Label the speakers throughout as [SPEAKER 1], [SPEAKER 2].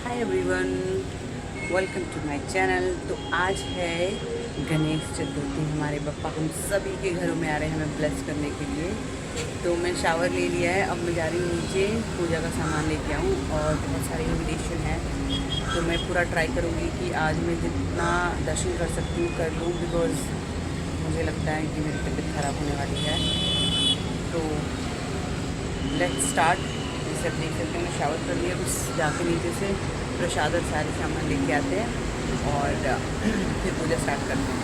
[SPEAKER 1] Hi everyone, welcome to my channel. तो आज है गणेश चतुर्थी। हमारे बप्पा हम सभी के घरों में आ रहे हैं हमें ब्लेस करने के लिए। तो मैं शावर ले लिया है, अब मैं जा रही हूँ नीचे पूजा का सामान लेके आऊँ और बहुत सारे इन्विटेशन हैं। तो मैं पूरा ट्राई करूँगी कि आज मैं जितना दर्शन कर सकती हूँ कर लूँ, बिकॉज़ मुझे लगता है कि मेरी तबीयत ख़राब होने वाली है। तो लेट्स स्टार्ट। जैसे आप देख सकते हैं मैं शावर कर लिया, बस जाके नीचे से प्रसाद और सारे सामान लेके आते हैं और फिर पूजा स्टार्ट करते हैं।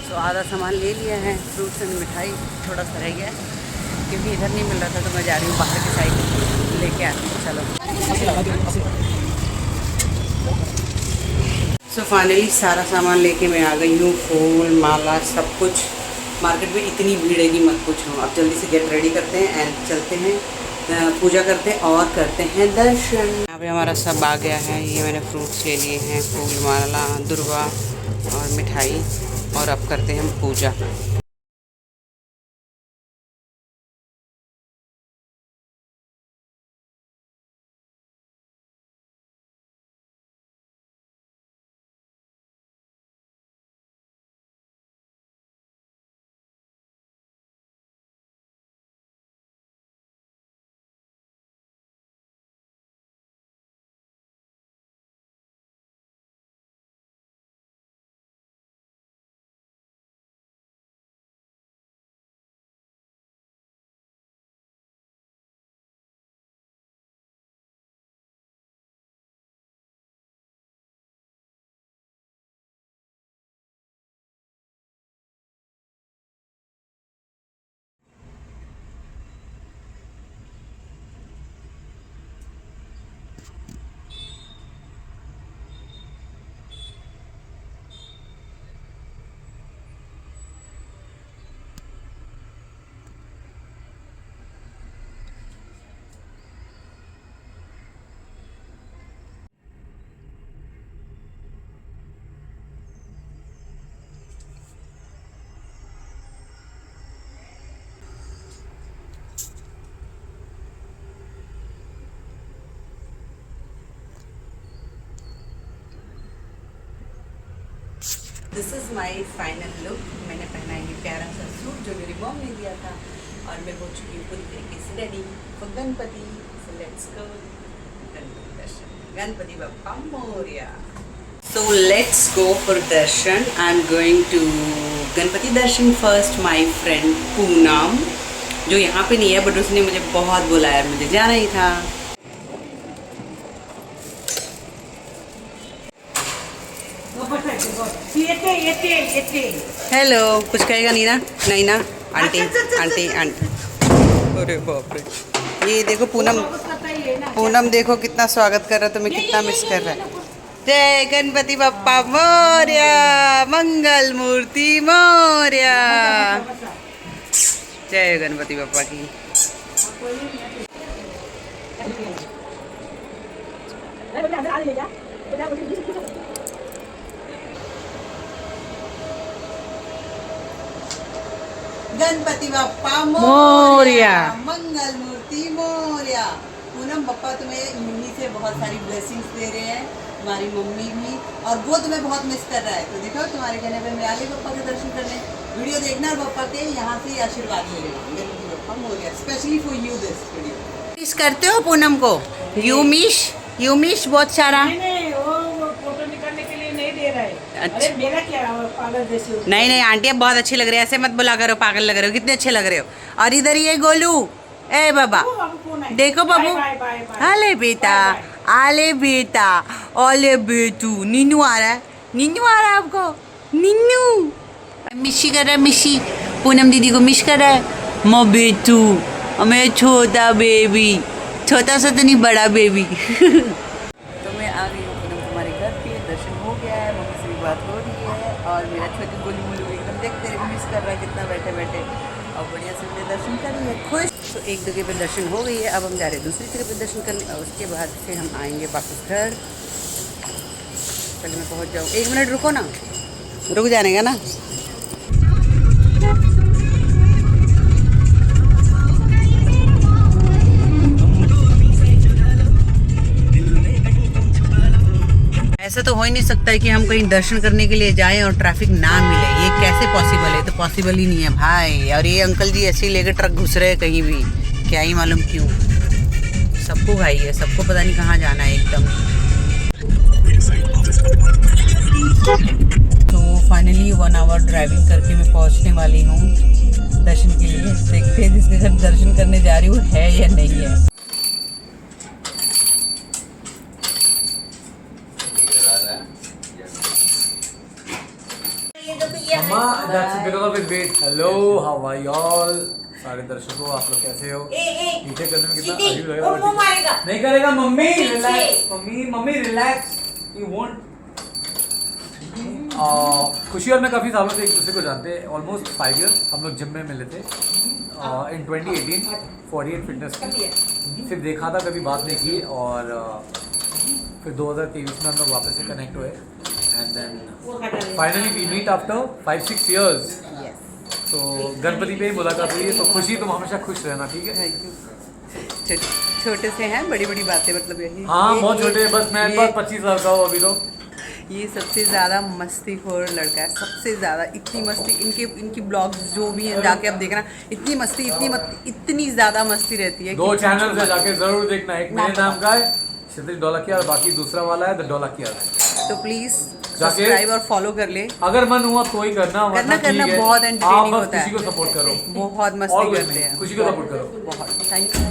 [SPEAKER 1] तो आधा सामान ले लिया है, फ्रूट्स एंड मिठाई थोड़ा सा रह गया है क्योंकि इधर नहीं मिल रहा था, तो मैं जा रही हूँ बाहर की साइड लेके आती हूँ। चलो। सो फाइनली सारा सामान लेके मैं आ गई हूँ, फूल माला सब कुछ। मार्केट में इतनी भीड़ है कि मत पूछो। अब जल्दी से गेट रेडी करते हैं एंड चलते हैं, पूजा करते हैं और करते हैं दर्शन। यहाँ पे हमारा सब आ गया है। ये मैंने फ्रूट्स ले लिए हैं, फूल माला दुर्वा और मिठाई, और अब करते हैं हम पूजा। This is my final look. मैंने पहना ये प्यारा सा सूट जो मेरी मॉम ने दिया था, और मैं हो चुकी हूँ पूरी तरीके से ready for Ganpati. So let's go Ganpati darshan. Ganpati बप्पा मोरया। So let's go for darshan. I am going to Ganpati darshan first. My friend Poonam जो यहाँ पे नहीं है बट उसने मुझे बहुत बुलाया, मुझे जाना ही था। हेलो, कुछ कहेगा नहीं ना? नहीं ना आंटी? आंटी आंटी, अरे बाप रे। ये देखो पूनम, पूनम देखो कितना स्वागत कर रहा है, तुम्हें कितना मिस कर रहा है। जय गणपति बप्पा मोरया, मंगल मूर्ति मोरया। जय गणपति बप्पा की। गणपति बप्पा मोरया, मंगल मूर्ति मोरया। पूनम बप्पा तुम्हें यहीं से बहुत सारी ब्लेसिंग्स दे रहे हैं, तुम्हारी मम्मी भी, और वो तुम्हें बहुत मिस कर रहा है। तो देखो तुम्हारे कहने पे मैं आ गई बप्पा के दर्शन करने। वीडियो देखना और बप्पा के यहाँ से आशीर्वाद मिलेगा। गणपति बप्पा Morya, specially for you this video. Miss करते हो पूनम को? यू मिस बहुत सारा। अच्छा। मेरा क्या पागल जैसे हो? नहीं आंटी अब बहुत अच्छे लग रहे हैं, ऐसे मत बुला करो, पागल लग रहे हो, कितने अच्छे लग रहे हो। और इधर ये गोलू, ए बाबा देखो बाबू, आले बेटा, आले बेटा, ओले बेटू। नीनू आ रहा है, नीनू आ रहा है आपको, नीनू मिशी कर रहा है, मिशी पूनम दीदी को मिस कर रहा है। मो बेटू, मैं छोटा बेबी, छोटा सा तो नहीं बड़ा बेबी। तो मैं आ गई हूँ पूनम तुम्हारे घर पे, दर्शन हो गया है, मम्मी से भी बात हो रही है, और मेरा छोटी गोलू मोलू एकदम देख तेरे को मिस कर रहा है कितना बैठे बैठे। और बढ़िया से हमने दर्शन कर लिए, खुश। तो एक जगह पे दर्शन हो गई है, अब हम जा रहे हैं दूसरी जगह पे दर्शन करने और उसके बाद फिर हम आएंगे वापस घर। पहले मैं पहुंच जाऊँ, 1 मिनट रुको ना, रुक जाने का ना। ऐसा तो हो ही नहीं सकता है कि हम कहीं दर्शन करने के लिए जाएं और ट्रैफिक ना मिले, ये कैसे पॉसिबल है? तो पॉसिबल ही नहीं है भाई। और ये अंकल जी ऐसे ही लेकर ट्रक घुस रहे हैं कहीं भी, क्या ही मालूम क्यों। सबको भाई है, सबको पता नहीं कहाँ जाना है एकदम। तो फाइनली 1 आवर ड्राइविंग करके मैं पहुँचने वाली हूँ दर्शन के लिए। देखते हैं जिसके घर दर्शन करने जा रही हूँ है या नहीं है।
[SPEAKER 2] सारे दर्शकों आप लोग कैसे हो? नीचे करने में कितना अजीब लग रहा है। नहीं करेगा mummy, relax mummy relax, you won't. खुशी और मैं काफ़ी सालों से एक दूसरे को जानते हैं, ऑलमोस्ट 5 इयर्स। हम लोग जिम में मिले थे इन 2018 48 फिटनेस की। फिर देखा था, कभी बात नहीं की, और फिर 2023 में हम लोग वापस से कनेक्ट हुए and then finally we meet after 5-6 years. तो गणपति पे ही मुलाकात हुई है। तो खुशी, तुम हमेशा खुश रहना, ठीक है?
[SPEAKER 1] Thank you. छोटे से हैं, बड़ी बड़ी बातें, मतलब यही।
[SPEAKER 2] हाँ बहुत छोटे हैं, बस मैं बस 25 साल का हूँ अभी। तो
[SPEAKER 1] ये सबसे ज़्यादा मस्तीखोर लड़का है, सबसे ज़्यादा। इतनी मस्ती, इनकी ब्लॉग्स जो भी हैं जाके आप देखना, इतनी मस्ती, इतनी ज़्यादा मस्ती रहती है।
[SPEAKER 2] 2 चैनल से जाके ज़रूर देखना, एक मेरे नाम का है क्षितिज ढोलकिया और बाकी दूसरा वाला है द ढोलकिया।
[SPEAKER 1] तो प्लीज़ सब्सक्राइब और फॉलो कर ले,
[SPEAKER 2] अगर मन हुआ तो ही करना
[SPEAKER 1] करना बहुत एंटरटेनिंग होता है।
[SPEAKER 2] खुशी को सपोर्ट करो,
[SPEAKER 1] बहुत मस्ती करते हैं,
[SPEAKER 2] खुशी को सपोर्ट करो
[SPEAKER 1] बहुत। Thank you.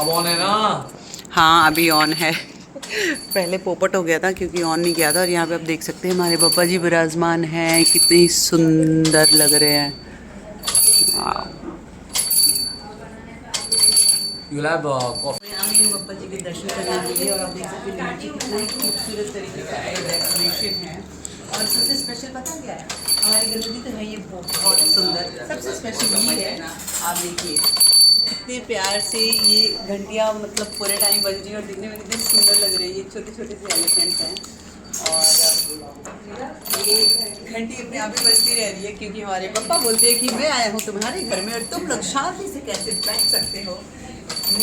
[SPEAKER 2] अब ऑन है ना?
[SPEAKER 1] हाँ अभी ऑन है, पहले पोपट हो गया था क्योंकि ऑन नहीं किया था। और यहाँ पे आप देख सकते हैं हमारे पापा जी विराजमान हैं, कितने सुंदर लग रहे हैं। पापा जी के दर्शन करने के लिए, और आप देख सकते हैं नीचे कितना खूबसूरत तरीके का डेकोरेशन है। और सबसे स्पेशल पता क्या है, हमारी गणपति तो है ये बहुत सुंदर। सबसे स्पेशल ये है, आप देखिए कितने प्यार से ये घंटियाँ मतलब पूरे टाइम बज रही है और दिखने में कितनी सुंदर लग रही है। ये छोटे छोटे से एलिफेंट्स हैं और ये घंटी अपने आप ही बजती रह रही है क्योंकि हमारे पापा बोलते हैं कि मैं आया हूँ तुम्हारे घर में और तुम लोग शांति से कैसे बैठ सकते हो।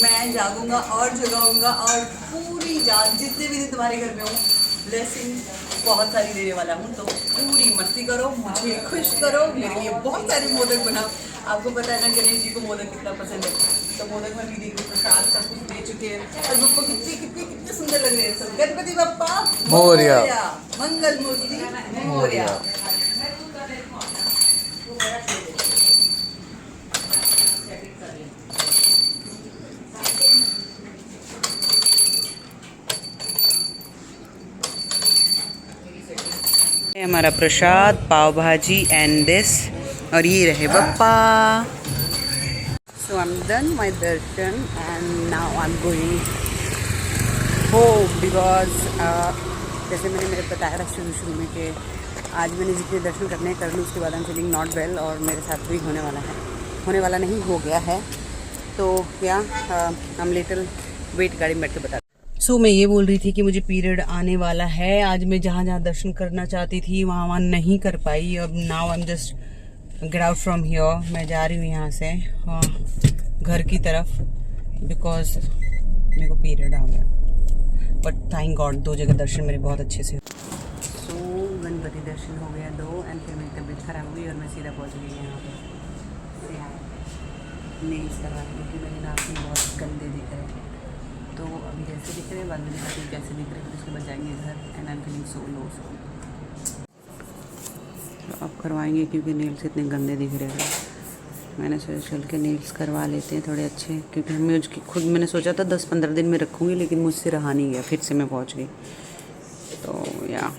[SPEAKER 1] मैं जागूंगा और जगाऊंगा और पूरी रात जितने भी दिन तुम्हारे घर में हूँ ब्लेसिंग बहुत सारी देने वाला हूँ। तो पूरी मस्ती करो, मुझे खुश करो, मेरे लिए बहुत सारे मोदक बनाओ। आपको पता है ना गणेश जी को मोदक कितना पसंद है, तो मोदक में भी देखिए प्रसाद सब कुछ दे चुके हैं और बप्पा कितने सुंदर लग रहे हैं सब। गणपति बप्पा मोरया, मंगल मूर्ति मोरया। हमारा प्रसाद, पाव भाजी एंड दिस, और ये रहे Bappa. So I am done my darshan and now I am going home because जैसे मैंने मेरे बताया था शुरू में कि आज मैंने जितने दर्शन करने कर लूँ उसके बाद आई एम फीलिंग नॉट वेल और मेरे साथ भी होने वाला नहीं हो गया है। तो या हम लिटिल वेट गाड़ी में बैठ के बता। सो मैं ये बोल रही थी कि मुझे पीरियड आने वाला है। आज मैं जहाँ दर्शन करना चाहती थी वहाँ नहीं कर पाई। अब now I am just get out from here. मैं जा रही हूँ यहाँ से घर की तरफ बिकॉज मेरे को पीरियड आ गया। बट थैंक गॉड 2 जगह दर्शन मेरे बहुत अच्छे से। सो गणपति दर्शन हो गया 2 एंड फिर मेरी तबीयत खराब हुई और मैं सीधा पहुँच गई यहाँ पर नेल्स करवा क्योंकि मेरे नाखून बहुत गंदे दिख रहे हैं। तो अभी जैसे दिख रहे हैं बाद में दिखाती हूँ कैसे दिख रहे हैं, फिर उसके बाद जाएंगे घर and I am feeling so low. अब करवाएंगे क्योंकि नेल्स इतने गंदे दिख रहे हैं। मैंने सोचा चल के नेल्स करवा लेते हैं थोड़े अच्छे, क्योंकि मैं उसकी खुद मैंने सोचा था 10-15 दिन में रखूँगी लेकिन मुझसे रहा नहीं गया, फिर से मैं पहुँच गई। तो या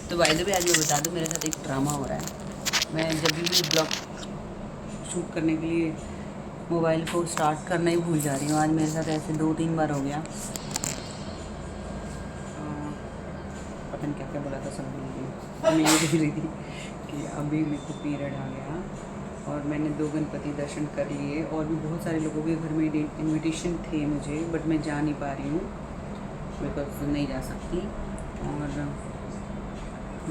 [SPEAKER 1] तो भाई भी आज मैं बता दूँ मेरे साथ एक ड्रामा हो रहा है। मैं जब भी ब्लॉग शूट करने के लिए मोबाइल को स्टार्ट करना ही भूल जा रही हूँ। आज मेरे साथ ऐसे 2-3 बार हो गया। पता नहीं क्या क्या बोला था, सब भूल गई। मैं ये बोल रही थी कि अभी मेरे को पीरियड आ गया और मैंने 2 गणपति दर्शन कर लिए और भी बहुत सारे लोगों के घर में इनविटेशन थे मुझे, बट मैं जा नहीं पा रही हूँ बिकॉज नहीं जा सकती। और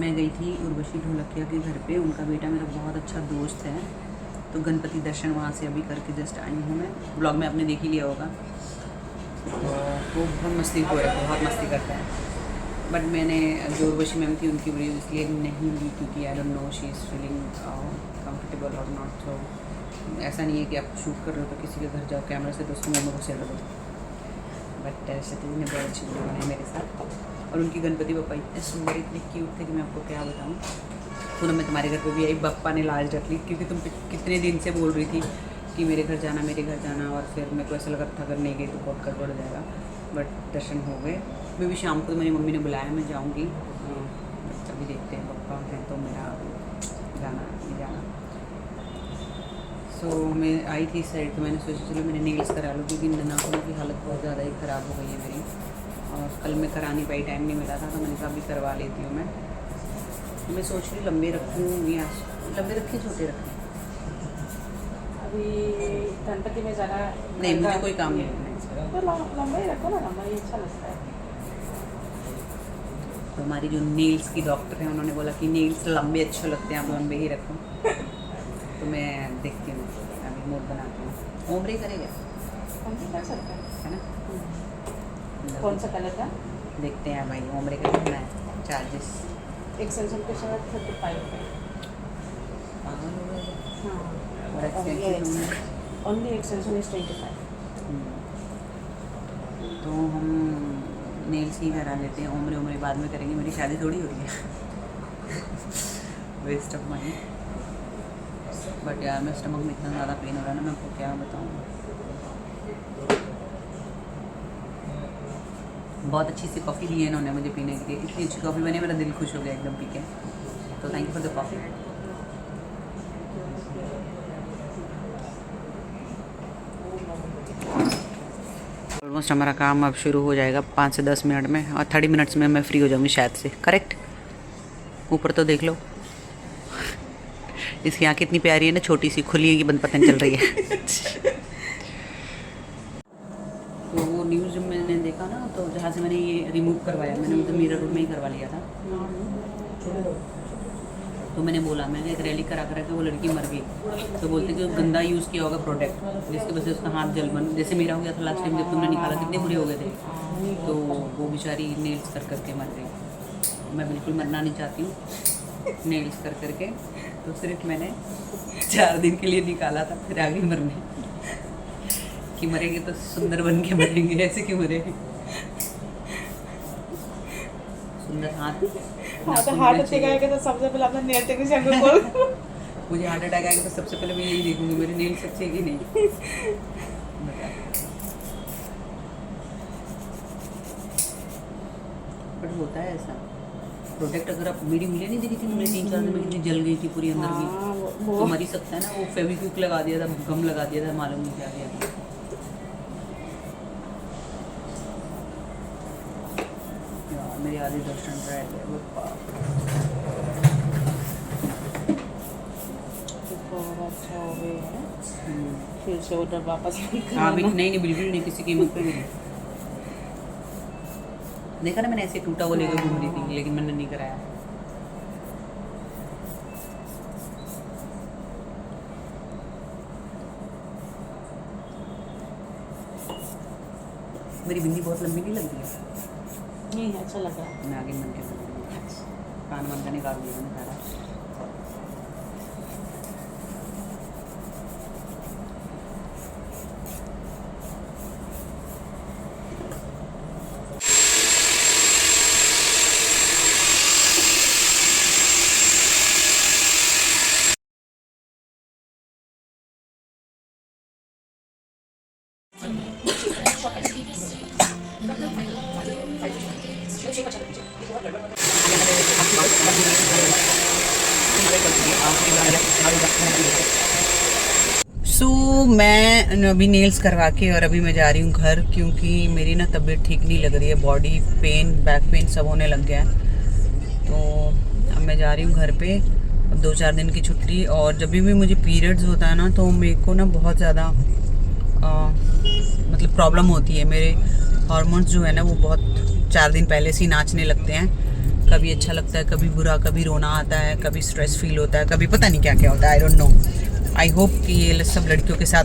[SPEAKER 1] मैं गई थी उर्वशी ढोलकिया के घर पे, उनका बेटा मेरा बहुत अच्छा दोस्त है, तो गणपति दर्शन वहाँ से अभी करके जस्ट आई हूँ मैं। ब्लॉग में आपने देख ही लिया होगा। तो वो बहुत मस्ती हो रहा है, बहुत मस्ती करता है, बट मैंने जो उर्वशी मैम थी उनकी वीडियो इसलिए नहीं ली क्योंकि I don't know she is feeling comfortable और नॉट। तो ऐसा नहीं है कि आप शूट कर रहे हो तो किसी के घर जाओ कैमरा से तो उसको मुँह में घुसे दो, बट शतवी ने बहुत अच्छी वीडियो बनाई मेरे साथ। और उनकी गणपति बप्पा इतने सुंदर, इतने क्यूट थे कि मैं आपको क्या बताऊँ। पूनम मैं तुम्हारे घर पे भी आई, बप्पा ने लाज रख ली क्योंकि तुम कितने दिन से बोल रही थी कि मेरे घर जाना, मेरे घर जाना, और फिर मेरे को ऐसा लगा था अगर नहीं गई तो बहुत गड़बड़ हो जाएगा, बट दर्शन हो गए। मैं भी शाम को तो मेरी मम्मी ने बुलाया, मैं जाऊँगी, अभी देखते हैं पप्पा हैं तो मेरा जाना नहीं जाना। सो मैं आई थी इस साइड तो मैंने सोचा चलो मैंने नेल्स करा लूँ क्योंकि नाखूनों की हालत बहुत ज़्यादा ही ख़राब हो गई है मेरी, और कल मैं करा नहीं पाई, टाइम नहीं मिला था, तो मैंने कहा अभी करवा लेती हूँ। मैं सोच रही लंबे रखूँ या लंबे रखें छोटे रखें।
[SPEAKER 3] अभी गणपति में ज़्यादा
[SPEAKER 1] नहीं मुझे कोई काम नहीं है
[SPEAKER 3] तो लंबा ही रखो ना, लंबा ही अच्छा लगता है।
[SPEAKER 1] तो हमारी जो नेल्स की डॉक्टर हैं उन्होंने बोला कि नेल्स लंबे अच्छे लगते हैं, आप लंबे ही रखो। तो मैं देखती हूँ, अभी मूड बनाती हूँ। ओमरे करेगा
[SPEAKER 3] हम भी कर सकते हैं,
[SPEAKER 1] है ना?
[SPEAKER 3] कौन सा कलर का
[SPEAKER 1] देखते हैं भाई, ओमरे का कितना है चार्जेस।
[SPEAKER 3] एक्सटेंशन के साथ 35 है।
[SPEAKER 1] और एक्सटेंशन
[SPEAKER 3] ओनली एक्सटेंशन इज 25।
[SPEAKER 1] तो हम नेल्स ही करा लेते हैं, उम्र उम्र बाद में करेंगे, मेरी शादी थोड़ी हो रही है। Waste of money. बट यार मेरे स्टमक में इतना ज़्यादा पेन हो रहा है ना, मैं आपको क्या बताऊँ। बहुत अच्छी सी कॉफ़ी दी है इन्होंने मुझे पीने के लिए, इतनी अच्छी कॉफ़ी बनी, मेरा दिल खुश हो गया एकदम पी के। तो thank you for the coffee. Almost हमारा काम अब शुरू हो जाएगा 5 से 10 मिनट में, और 30 मिनट्स में मैं फ्री हो जाऊँगी शायद से, करेक्ट। ऊपर तो देख लो, इसकी आँख इतनी प्यारी है ना, छोटी सी खुली है कि बंद पता नहीं चल रही है। तो वो न्यूज़ जब मैंने देखा ना, तो जहाँ से मैंने ये रिमूव करवाया, मैंने मतलब मिरर रोड में ही करवा लिया था। तो मैंने बोला, मैंने एक रैली करा के वो लड़की मर गई, तो बोलते कि गंदा यूज़ किया होगा प्रोडक्ट, जिसकी वजह से उसका हाथ जल बन, जैसे मेरा हो गया था लास्ट टाइम जब तुमने निकाला, कितने बुरे हो गए थे। तो वो बेचारी नेल्स कर करके मर गई। मैं बिल्कुल मरना नहीं चाहती हूँ नेल्स कर करके, तो सिर्फ मैंने 4 दिन के लिए निकाला था, फिर आगे मरने कि मरेंगे तो सुंदर बन के मरेंगे, ऐसे क्यों मरेंगे। सुंदर हाथ,
[SPEAKER 3] हाँ तो हार्ट अटैक आएगा तो सबसे पहले अपना नेल टेक्निक से हमको बोल।
[SPEAKER 1] मुझे हार्ट अटैक आएगा तो सबसे पहले मैं यही देखूंगी मेरे नेल्स अच्छे कि नहीं। बट होता है ऐसा, प्रोडक्ट अगर आप मेरी मीडिया नहीं देखी थी, मेरी 3-4 दिन में कितनी जल गई थी पूरी अंदर की, तो मर ही सकता है ना। वो फेविक्विक लगा दिया था, गम लगा दिया था, मालूम नहीं क्या किया था। मेरी आधी दर्शन रह गए।
[SPEAKER 3] अच्छा हो गई है, फिर से ऑर्डर वापस
[SPEAKER 1] हाँ भी नहीं बिल्कुल नहीं, किसी कीमत पे भी नहीं। देखा ना मैंने ऐसे टूटा वो लेकर घूम रही थी, लेकिन मैंने नहीं कराया। मेरी बिंदी बहुत लंबी नहीं लगती है।
[SPEAKER 3] नहीं अच्छा लग रहा है।
[SPEAKER 1] मैं आगे मन के कान मन का निकाल दिया मैंने सारा। मैं अभी नेल्स करवा के और अभी मैं जा रही हूँ घर, क्योंकि मेरी ना तबीयत ठीक नहीं लग रही है, बॉडी पेन, बैक पेन सब होने लग गया है। तो अब मैं जा रही हूँ घर पे। अब 2-4 दिन की छुट्टी, और जब भी मुझे पीरियड्स होता है ना तो मेरे को ना बहुत ज़्यादा मतलब प्रॉब्लम होती है। मेरे हार्मोन्स जो है ना वो बहुत 4 दिन पहले से ही नाचने लगते हैं। कभी अच्छा लगता है, कभी बुरा, कभी रोना आता है, कभी स्ट्रेस फील होता है, कभी पता नहीं क्या क्या होता है। I don't know. I hope कि ये सब लड़कियों के साथ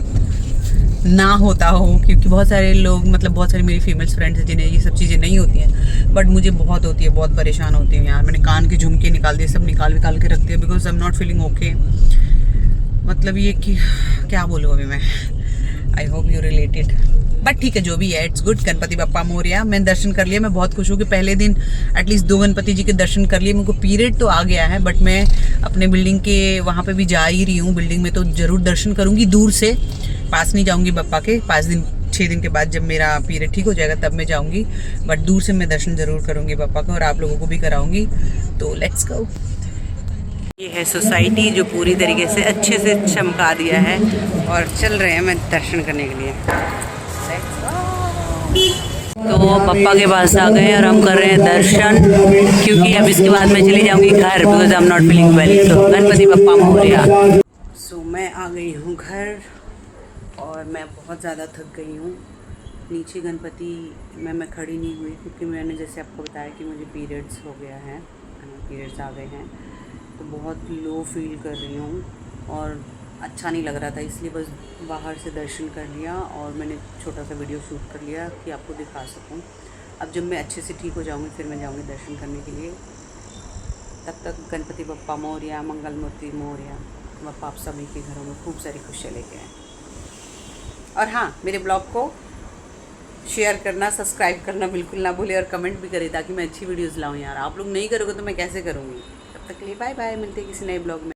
[SPEAKER 1] ना होता हो, क्योंकि बहुत सारे लोग, मतलब बहुत सारी मेरी फीमेल्स फ्रेंड्स हैं जिन्हें ये सब चीज़ें नहीं होती हैं, बट मुझे बहुत होती है, बहुत परेशान होती हूँ यार। मैंने कान के झुमके निकाल दिए, सब निकाल के रख दिया, because I am not feeling okay. मतलब ये कि क्या बोलूँ अभी मैं। I hope you related, but ठीक है जो भी है, इट्स गुड। गणपति बप्पा मोरया। मैंने दर्शन कर लिया, मैं बहुत खुश हूँ कि पहले दिन एटलीस्ट 2 गणपति जी के दर्शन कर लिए। मेरे को पीरियड तो आ गया है, बट मैं अपने बिल्डिंग के वहाँ पे भी जा ही रही हूँ। बिल्डिंग में तो ज़रूर दर्शन करूँगी, दूर से, पास नहीं जाऊँगी बप्पा के। 6 दिन के बाद जब मेरा पीरियड ठीक हो जाएगा तब मैं जाऊँगी, बट दूर से मैं दर्शन ज़रूर करूँगी बप्पा को, और आप लोगों को भी कराऊँगी। तो लेट्स गो। ये है सोसाइटी जो पूरी तरीके से अच्छे से चमका दिया है, और चल रहे हैं मैं दर्शन करने के लिए। तो पप्पा के पास आ गए और हम कर रहे हैं दर्शन, क्योंकि अब इसके बाद मैं चली जाऊंगी घर, because I am not feeling well. तो गणपति बप्पा मोरया। सो मैं आ गई हूँ घर, और मैं बहुत ज़्यादा थक गई हूँ। नीचे गणपति में मैं खड़ी नहीं हुई, क्योंकि मैंने जैसे आपको बताया कि मुझे पीरियड्स हो गया है, पीरियड्स आ गए हैं, तो बहुत लो फील कर रही हूँ और अच्छा नहीं लग रहा था, इसलिए बस बाहर से दर्शन कर लिया, और मैंने छोटा सा वीडियो शूट कर लिया कि आपको दिखा सकूं। अब जब मैं अच्छे से ठीक हो जाऊंगी फिर मैं जाऊंगी दर्शन करने के लिए। तब तक गणपति बप्पा मोरया, मंगल मूर्ति मोरया। बप्पा आप सभी के घरों में खूब सारी खुशियाँ लेके आए। और हाँ, मेरे ब्लॉग को शेयर करना, सब्सक्राइब करना बिल्कुल ना भूलें, और कमेंट भी करें ताकि मैं अच्छी वीडियोज़ लाऊँ यार। आप लोग नहीं करोगे तो मैं कैसे करूँगी। तब तक के लिए बाय बाय, मिलते हैं किसी नए ब्लॉग में।